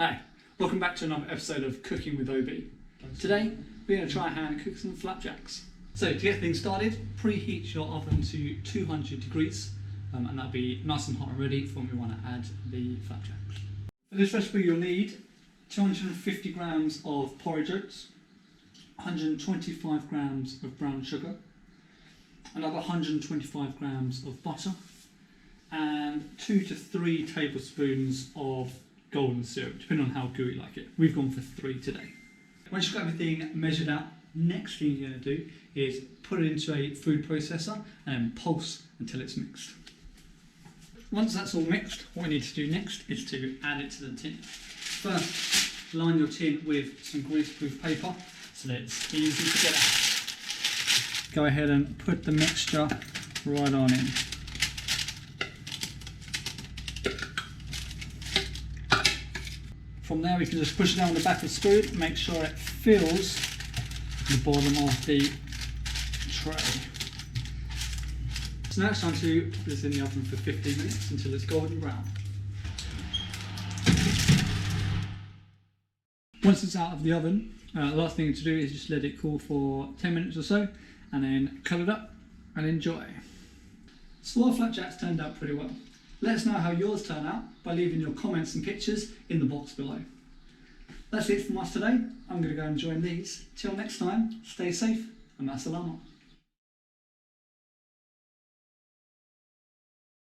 Hi, welcome back to another episode of Cooking with OB. Today we're going to try hand cook some flapjacks. So to get things started, preheat your oven to 200 degrees and that'll be nice and hot and ready for when we want to add the flapjacks. For this recipe you'll need 250 grams of porridge oats, 125 grams of brown sugar, another 125 grams of butter, and 2 to 3 tablespoons of golden syrup, depending on how gooey you like it. We've gone for 3 today. Once you've got everything measured out, next thing you're going to do is put it into a food processor and pulse until it's mixed. Once that's all mixed, what we need to do next is to add it to the tin. First, line your tin with some greaseproof paper so that it's easy to get out. Go ahead and put the mixture right on in. From there we can just push it down the back of the spoon, make sure it fills the bottom of the tray. So now it's time to put this in the oven for 15 minutes until it's golden brown. Once it's out of the oven, the last thing to do is just let it cool for 10 minutes or so and then cut it up and enjoy. So our flapjacks turned out pretty well. Let us know how yours turn out by leaving your comments and pictures in the box below. That's it from us today. I'm going to go and join these. Till next time, stay safe and ma salama.